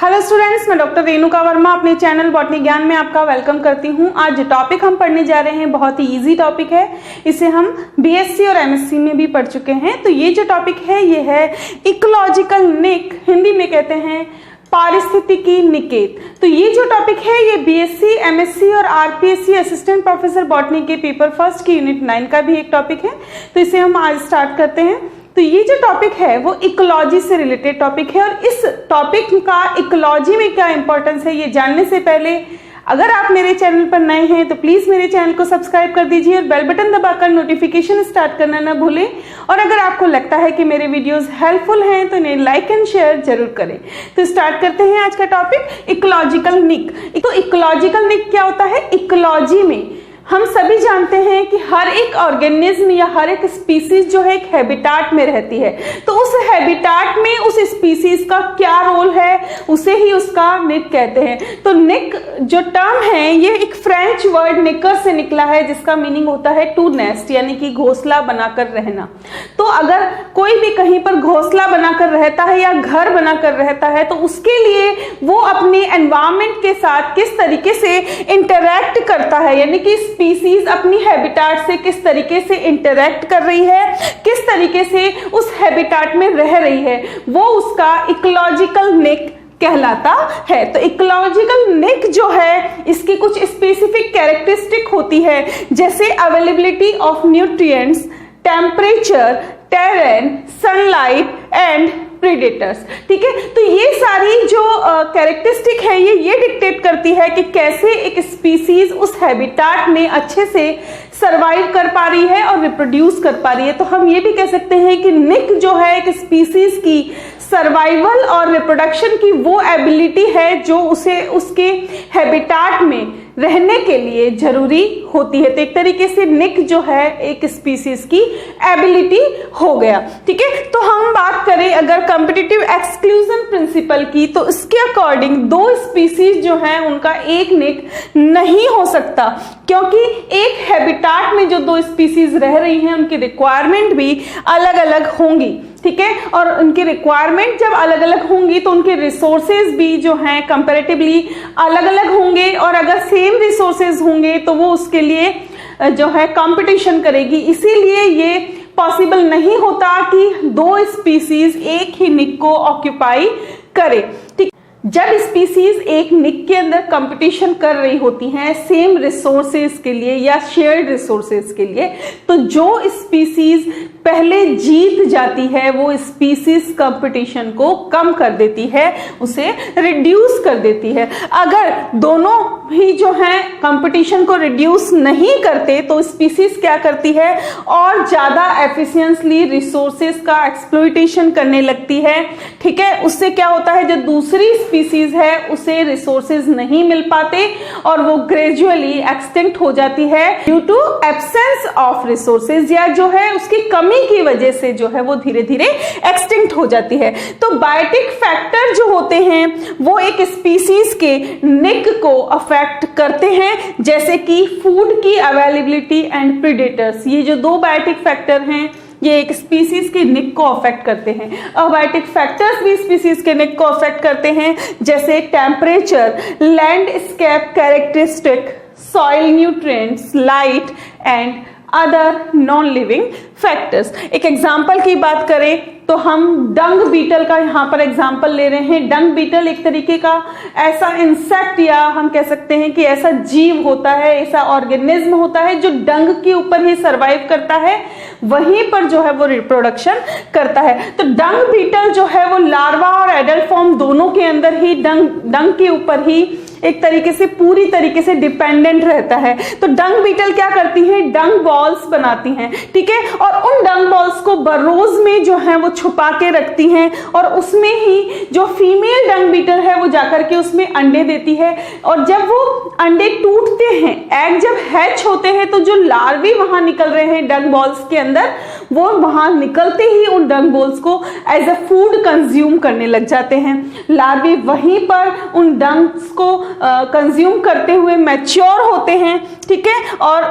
Hello students, मैं doctor Renuka Verma अपने channel botany ज्ञान में आपका वेलकम करती हूं। आज जो टॉपिक हम पढ़ने जा रहे हैं बहुत ही इजी टॉपिक है। इसे हम बीएससी और एमएससी में भी पढ़ चुके हैं। तो ये जो टॉपिक है ये है इकोलॉजिकल निक, हिंदी में कहते हैं पारिस्थितिकी निकेत। तो ये जो टॉपिक है ये बीएससी, एमएससी और आरपीएससी असिस्टेंट प्रोफेसर बॉटनी के पेपर फर्स्ट की यूनिट 9 का भी एक टॉपिक है। तो इसे हम आज स्टार्ट करते हैं। तो ये जो टॉपिक है वो इकोलॉजी से रिलेटेड टॉपिक है और इस टॉपिक का इकोलॉजी में क्या इंपॉर्टेंस है ये जानने से पहले अगर आप मेरे चैनल पर नए हैं तो प्लीज मेरे चैनल को सब्सक्राइब कर दीजिए और बेल बटन दबाकर नोटिफिकेशन स्टार्ट करना ना भूलें। और अगर आपको लगता है कि मेरे वीडियोस हेल्पफुल हैं तो इन्हें लाइक एंड शेयर जरूर करें। तो स्टार्ट करते हैं आज का टॉपिक इकोलॉजिकल निक। तो इकोलॉजिकल निक क्या होता है? इकोलॉजी में हम सभी जानते हैं कि हर एक ऑर्गेनिज्म या हर एक स्पीसीज जो है एक हैबिटाट में रहती है। तो उस हैबिटाट में उस स्पीसीज का क्या रोल है उसे ही उसका निक कहते हैं। तो निक जो टर्म है ये एक फ्रेंच वर्ड निकर से निकला है जिसका मीनिंग होता है टू नेस्ट, यानी कि घोंसला बनाकर रहना। तो अगर कोई भी कहीं पर घोंसला बनाकर रहता है या घर बनाकर रहता है तो उसके लिए वो अपने एनवायरनमेंट के साथ किस तरीके से इंटरैक्ट करता है, यानी कि स्पीसीज अपनी हैबिटाट से किस तरीके से इंटरैक्ट कर रही है, किस तरीके से उस हैबिटाट में रह रही है, वो उसका इकोलॉजिकल निक कहलाता है। तो इकोलॉजिकल निक जो है इसकी कुछ स्पेसिफिक कैरेक्टरिस्टिक होती है, जैसे availability of nutrients, temperature, terrain, sunlight and predators. ठीक है, तो ये सारी जो कैरेक्टरिस्टिक है ये डिक्टेट करती है कि कैसे एक स्पीसीज उस हैबिटाट में अच्छे से सरवाइव कर पा रही है और रिप्रोड्यूस कर पा रही है। तो हम ये भी कह सकते हैं कि निक जो है एक स्पीसीज की सर्वाइवल और रिप्रोडक्शन की वो एबिलिटी है जो उसे उसके हैबिटाट में रहने के लिए जरूरी होती है। तो एक तरीके से निक जो है एक स्पीसीज की एबिलिटी हो गया। ठीक है, तो हम बात करें अगर कॉम्पिटिटिव एक्सक्लूजन प्रिंसिपल की, तो इसके अकॉर्डिंग दो स्पीसीज जो है उनका एक निक नहीं हो सकता, क्योंकि एक हैबिटाट में जो दो स्पीसीज रह रही हैं उनकी रिक्वायरमेंट भी अलग अलग होंगी। ठीक है, और उनकी रिक्वायरमेंट जब अलग अलग होंगी तो उनके रिसोर्सेज भी जो हैं कंपैरेटिवली अलग अलग होंगे, और अगर सेम रिसोर्सेज होंगे तो वो उसके लिए जो है कंपटीशन करेगी। इसीलिए ये पॉसिबल नहीं होता कि दो स्पीसीज एक ही निक को ऑक्यूपाई करे। ठीक, जब स्पीसीज एक निक के अंदर कंपटीशन कर रही होती हैं सेम रिसोर्सेज के लिए या शेयर्ड रिसोर्सेज के लिए, तो जो स्पीसीज पहले जीत जाती है वो स्पीसीज कंपटीशन को कम कर देती है, उसे रिड्यूस कर देती है। अगर दोनों ही जो हैं कंपटीशन को रिड्यूस नहीं करते तो स्पीसीज क्या करती है और ज्यादा एफिशिएंटली रिसोर्सेज का एक्सप्लॉयटेशन करने लगती है। ठीक है, उससे क्या होता है जो दूसरी स्पीसीज है उसे रिसोर्सेज नहीं मिल पाते और वो ग्रेजुअली एक्सटिंक्ट हो जाती है due to absence of resources, या जो है उसकी कमी की वजह से जो है वो धीरे धीरे एक्सटिंक्ट हो जाती है। तो बायोटिक फैक्टर जो होते हैं वो एक स्पीसीज के निक को अफेक्ट करते हैं, जैसे कि फूड की अवेलेबिलिटी एंड प्रेडेटर्स। ये जो दो बायोटिक फैक्टर हैं ये एक स्पीसीज के निक को अफेक्ट करते हैं। अबायोटिक फैक्टर्स भी स्पीसीज के निक को अफेक्ट करते हैं, जैसे temperature, landscape characteristic, soil nutrients, light and other non living factors. एक एग्जाम्पल की बात करें तो हम डंग बीटल का यहाँ पर एग्जाम्पल ले रहे हैं। डंग बीटल एक तरीके का ऐसा इंसेक्ट या हम कह सकते हैं कि ऐसा जीव होता है, ऐसा ऑर्गेनिज्म होता है जो डंग के ऊपर ही सरवाइव करता है, वहीं पर जो है वो रिप्रोडक्शन करता है। तो डंग बीटल जो है वो लार्वा और एडल्ट फॉर्म दोनों के अंदर ही डंग के ऊपर ही एक तरीके से पूरी तरीके से डिपेंडेंट रहता है। तो डंग बीटल क्या करती है, डंग बॉल्स बनाती हैं। ठीक है, और उन डंग बॉल्स को बरोज में जो है वो छुपा के रखती हैं और उसमें ही जो फीमेल डंग बीटल है वो जाकर के उसमें अंडे देती है। और जब वो अंडे टूटते हैं, एग जब हैच होते हैं, तो जो लार्वी वहां निकल रहे हैं डंग बॉल्स के अंदर, वो वहां निकलते ही उन डंग बॉल्स को एज अ फूड कंज्यूम करने लग जाते हैं। लार्वी वहीं पर उन डंग्स को कंज्यूम करते हुए मैच्योर होते हैं। ठीक है, और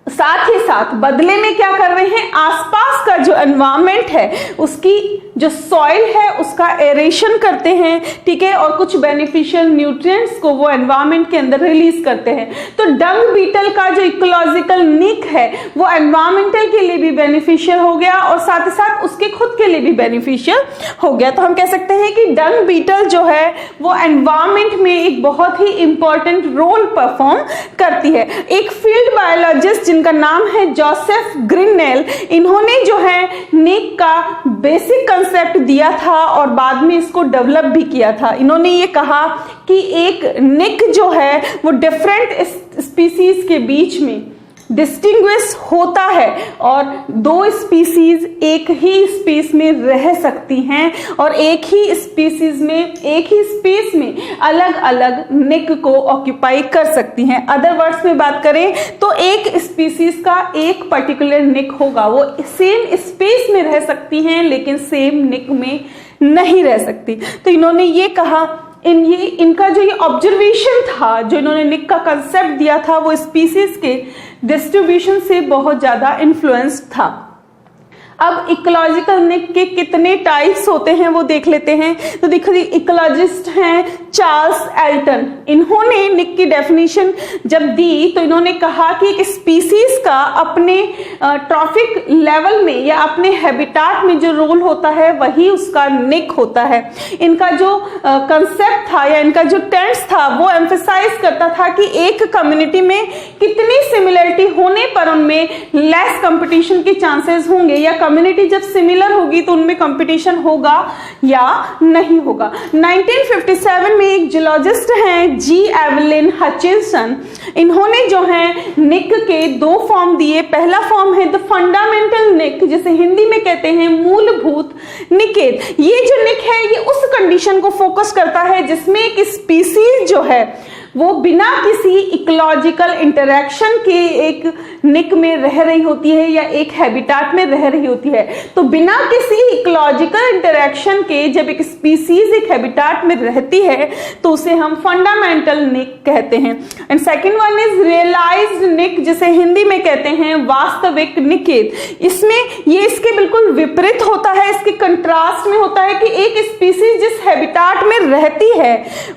साथ ही साथ बदले में क्या कर रहे हैं, आसपास का जो एनवायरनमेंट है उसकी जो सॉइल है उसका एरेशन करते हैं, ठीक है, और कुछ बेनिफिशियल न्यूट्रिएंट्स को वो एनवायरनमेंट के अंदर रिलीज करते हैं। तो डंग बीटल का जो इकोलॉजिकल निक है वो एनवायरमेंटल के लिए भी बेनिफिशियल हो गया और साथ ही साथ उसके खुद के लिए भी बेनिफिशियल हो गया। तो हम कह सकते हैं कि डंग बीटल जो है वो एनवायरनमेंट में एक बहुत ही इंपॉर्टेंट रोल परफॉर्म करती है। एक फील्ड बायोलॉजिस्ट जिनका नाम है जोसेफ ग्रिनेल, इन्होंने जो है निक का बेसिक कंसेप्ट दिया था और बाद में इसको डेवलप भी किया था। इन्होंने ये कहा कि एक निक जो है वो डिफरेंट स्पीसीज के बीच में डिस्टिंग्विश होता है और दो स्पीसीज एक ही स्पेस में रह सकती हैं और एक ही स्पीसीज में, एक ही स्पेस में अलग अलग निक को ऑक्यूपाई कर सकती हैं। अदर वर्ड्स में बात करें तो एक स्पीसीज का एक पर्टिकुलर निक होगा, वो सेम स्पेस में रह सकती हैं लेकिन सेम निक में नहीं रह सकती। तो इन्होंने ये कहा, इनका जो ये ऑब्जर्वेशन था, जो इन्होंने निक का कंसेप्ट दिया था, वो स्पीसीज के डिस्ट्रीब्यूशन से बहुत ज्यादा इन्फ्लुएंस्ड था। अब इकोलॉजिकल निक के कितने टाइप्स होते हैं वो देख लेते हैं। तो देखो, इकोलॉजिस्ट हैं चार्ल्स एल्टन, इन्होंने निक की डेफिनेशन जब दी तो इन्होंने कहा कि एक स्पीसीज का अपने ट्रॉफिक लेवल में या अपने हैबिटाट में जो रोल होता है वही उसका निक होता है। इनका जो कंसेप्ट था या इनका जो टेंस था वो एम्फेसाइज करता था कि एक कम्युनिटी में कितनी सिमिलरिटी होने पर उनमें लेस कंपटीशन के चांसेस होंगे या कम्युनिटी जब सिमिलर होगी तो उनमें कंपटीशन होगा या नहीं होगा। 1957 में एक जियोलॉजिस्ट हैं जी एवलिन हचिंसन, इन्होंने जो है निक के दो फॉर्म दिए। पहला फॉर्म है द फंडामेंटल निक, जिसे हिंदी में कहते हैं मूलभूत निकेत। ये जो निक है ये उस कंडीशन को फोकस करता है जिसमें एक स्पीसीज जो है वो बिना किसी इकोलॉजिकल इंटरेक्शन के एक निक में रह रही होती है या एक हैबिटाट में रह रही होती है। तो बिना किसी इकोलॉजिकल इंटरेक्शन के जब एक स्पीसीज एक हैबिटाट में रहती है तो उसे हम फंडामेंटल निक कहते हैं। And second one is realized निक, जिसे हिंदी में कहते हैं वास्तविक निकेत। इसमें ये इसके बिल्कुल विपरीत होता है, इसके कंट्रास्ट में होता है कि एक स्पीसीज जिस हैबिटाट में रहती है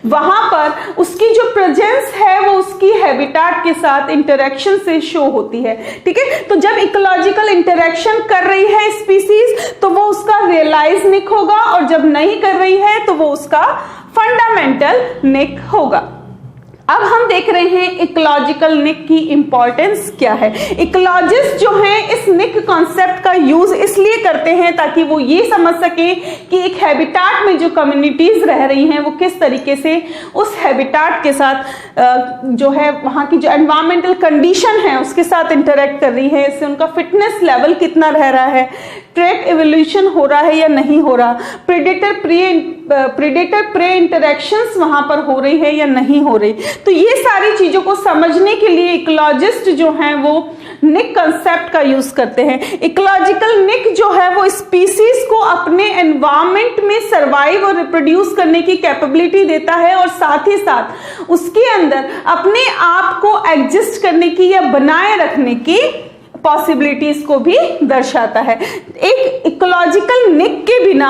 वहां पर उसकी जो प्रेजेंस है वो उसकी हैबिटाट के साथ इंटरेक्शन से शो होती है, ठीक है। तो जब इकोलॉजिकल इंटरेक्शन कर रही है स्पीसीज तो वो उसका रियलाइज निक होगा और जब नहीं कर रही है तो वो उसका फंडामेंटल निक होगा। अब हम देख रहे हैं इकोलॉजिकल निक की इंपॉर्टेंस क्या है। इकोलॉजिस्ट जो हैं इस निक कॉन्सेप्ट का यूज इसलिए करते हैं ताकि वो ये समझ सके कि एक हैबिटाट में जो कम्युनिटीज रह रही हैं वो किस तरीके से उस हैबिटाट के साथ जो है वहां की जो एनवायरमेंटल कंडीशन है उसके साथ इंटरेक्ट कर रही है। इससे उनका फिटनेस लेवल कितना रह रहा है, ट्रेट एवोल्यूशन हो रहा है या नहीं हो रहा, प्रेडेटर प्रे इंटरेक्शंस वहां पर हो रही है या नहीं हो रही। तो ये सारी चीजों को समझने के लिए इकोलॉजिस्ट जो हैं वो निक कंसेप्ट का यूज करते हैं। इकोलॉजिकल निक जो है वो स्पीसीज को अपने एनवायरनमेंट में सर्वाइव और रिप्रोड्यूस करने की कैपेबिलिटी देता है और साथ ही साथ उसके अंदर अपने आप को एग्जिस्ट करने की या बनाए रखने की पॉसिबिलिटीज को भी दर्शाता है। एक इकोलॉजिकल निक के बिना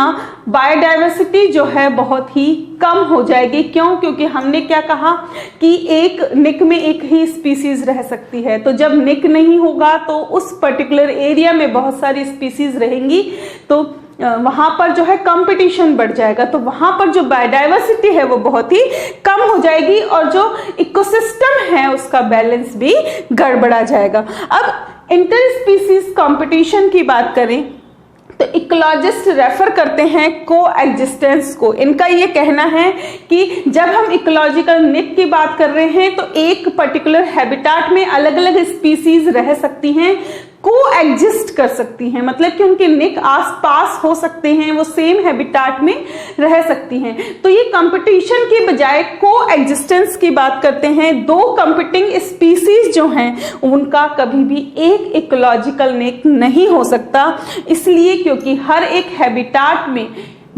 बायोडाइवर्सिटी जो है बहुत ही कम हो जाएगी। क्यों? क्योंकि हमने क्या कहा कि एक निक में एक ही स्पीसीज रह सकती है, तो जब निक नहीं होगा तो उस पर्टिकुलर एरिया में बहुत सारी स्पीसीज रहेंगी तो वहां पर जो है कंपटीशन बढ़ जाएगा, तो वहां पर जो बायोडाइवर्सिटी है वो बहुत ही कम हो जाएगी और जो इकोसिस्टम है उसका बैलेंस भी गड़बड़ा जाएगा। अब इंटर स्पीसीज कंपटीशन की बात करें तो इकोलॉजिस्ट रेफर करते हैं को एग्जिस्टेंस को। इनका ये कहना है कि जब हम इकोलॉजिकल निक की बात कर रहे हैं तो एक पर्टिकुलर हैबिटाट में अलग अलग स्पीसीज रह सकती हैं, को एग्जिस्ट कर सकती हैं, मतलब कि उनके निक आसपास हो सकते हैं, वो सेम हैबिटाट में रह सकती हैं। तो ये कंपटीशन की बजाय को एग्जिस्टेंस की बात करते हैं। दो कंपीटिंग स्पीसीज जो हैं उनका कभी भी एक इकोलॉजिकल निक नहीं हो सकता, इसलिए क्योंकि हर एक हैबिटाट में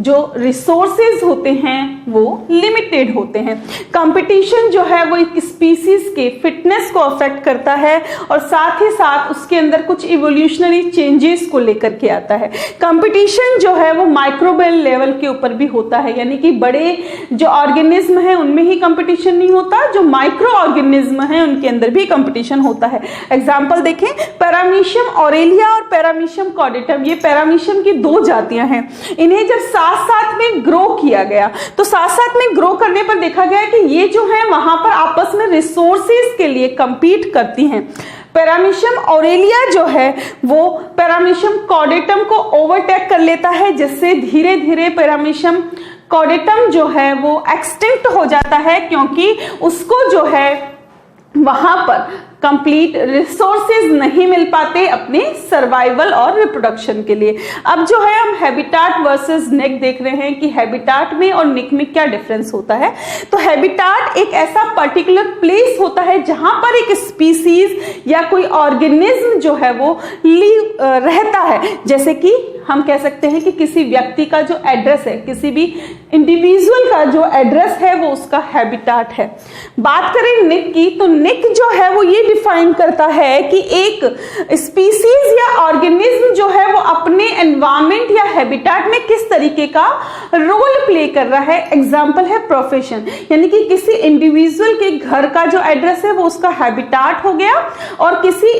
जो रिसोर्सेज होते हैं वो लिमिटेड होते हैं। कंपटीशन जो है वो एक स्पीसीज के फिटनेस को अफेक्ट करता है और साथ ही साथ उसके अंदर कुछ इवोल्यूशनरी चेंजेस को लेकर के आता है। कंपटीशन जो है वो माइक्रोबियल लेवल के ऊपर भी होता है, यानी कि बड़े जो ऑर्गेनिज्म है उनमें ही कंपटीशन नहीं होता, जो माइक्रो ऑर्गेनिज्म है उनके अंदर भी कंपटीशन होता है। एग्जाम्पल देखें, पैरामीशियम ऑरेलिया और पैरामीशियम कॉर्डेटम, ये पैरामीशियम की दो जातियां हैं। इन्हें जब साथ साथ में ग्रो किया गया तो साथ साथ में ग्रो करने पर देखा गया कि ये जो है वहां पर आपस में रिसोर्सेज के लिए कंपीट करती हैं। पैरामीशियम ऑरेलिया जो है वो पैरामीशियम कॉर्डेटम को ओवरटेक कर लेता है, जिससे धीरे धीरे पैरामीशियम कॉर्डेटम जो है वो एक्सटिंक्ट हो जाता है, क्योंकि उसको जो है वहां पर कंप्लीट रिसोर्सेज नहीं मिल पाते अपने सर्वाइवल और रिप्रोडक्शन के लिए। अब जो है हम हैबिटाट वर्सेस निक देख रहे हैं कि हैबिटाट में और निक में क्या डिफरेंस होता है। तो हैबिटाट एक ऐसा पर्टिकुलर प्लेस होता है जहां पर एक स्पीसीज या कोई ऑर्गेनिज्म जो है वो रहता है। जैसे कि हम कह सकते हैं कि किसी व्यक्ति का जो एड्रेस है, किसी भी इंडिविजुअल का जो एड्रेस है वो उसका हैबिटाट है। बात करें निक की, तो निक जो है वो ये डिफाइन करता है कि एक स्पीसीज या ऑर्गेनिज्म जो है वो अपने एनवायरमेंट या हैबिटाट में किस तरीके का रोल प्ले कर रहा है। एग्जांपल है प्रोफेशन, यानी कि किसी इंडिविजुअल के घर का जो एड्रेस है वो उसका हैबिटाट हो गया, और किसी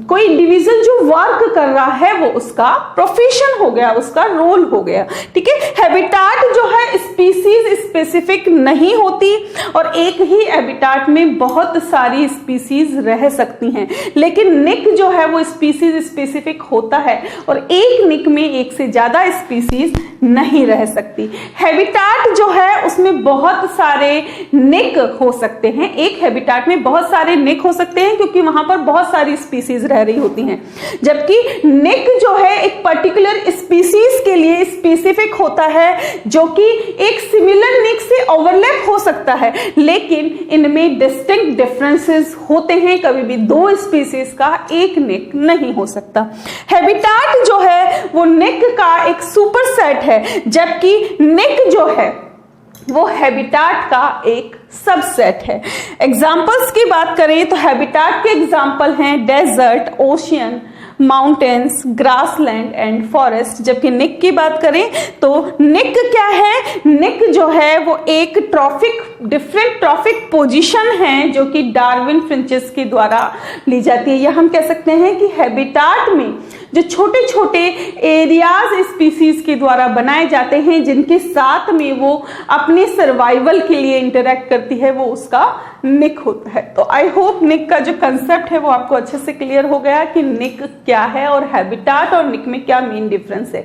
कोई इंडिविजुअल जो वर्क कर रहा है वो उसका प्रोफेशन हो गया, उसका रोल हो गया। ठीक है, हैबिटाट जो है स्पीसीज स्पेसिफिक नहीं होती और एक ही हैबिटाट में बहुत सारी स्पीसीज रह सकती हैं, लेकिन निक जो है वो स्पीसीज स्पेसिफिक होता है और एक निक में एक से ज्यादा स्पीसीज नहीं रह सकती। हैबिटाट जो है उसमें बहुत सारे निक हो सकते हैं, एक हैबिटाट में बहुत सारे निक हो सकते हैं क्योंकि वहां पर बहुत सारी स्पीसीज रह रही होती हैं, जबकि निक जो है एक पर्टिकुलर स्पीसीज के लिए स्पेसिफिक होता है जो कि एक सिमिलर निक से ओवरलैप हो सकता है, लेकिन इनमें डिस्टिंक्ट डिफरेंसेस होते हैं। कभी भी दो स्पीसीज का एक निक नहीं हो सकता। हैबिटाट जो है वो निक का एक सुपरसेट है, जबकि निक जो है वो हैबिटाट का एक सबसेट है। एग्जाम्पल्स की बात करें तो हैबिटाट के एग्जाम्पल हैं desert, ocean, mountains, grassland and forest. जबकि निक की बात करें तो निक क्या है, निक जो है वो एक डिफरेंट ट्रॉफिक पोजीशन है जो कि डार्विन फ्रिंचेस के द्वारा ली जाती है। या हम कह सकते हैं कि हैबिटाट में जो छोटे छोटे एरियाज स्पीसीज के द्वारा बनाए जाते हैं जिनके साथ में वो अपने सर्वाइवल के लिए इंटरेक्ट करती है, वो उसका निक होता है। तो आई होप निक का जो कंसेप्ट है वो आपको अच्छे से क्लियर हो गया कि निक क्या है और हैबिटाट और निक में क्या मेन डिफरेंस है।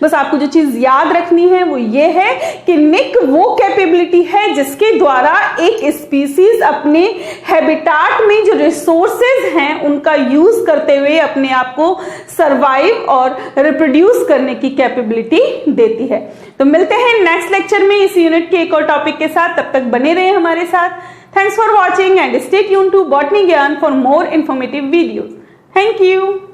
बस आपको जो चीज याद रखनी है वो ये है कि निक वो कैपेबिलिटी है जिसके द्वारा एक स्पीसीज अपने हैबिटाट में जो रिसोर्सेज हैं उनका यूज करते हुए अपने आप को सर्वाइव और रिप्रोड्यूस करने की कैपेबिलिटी देती है। तो मिलते हैं नेक्स्ट लेक्चर में इस यूनिट के एक और टॉपिक के साथ। तब तक बने रहे हमारे साथ। Thanks for watching and stay tuned to Botany Gyan for more informative videos. Thank you.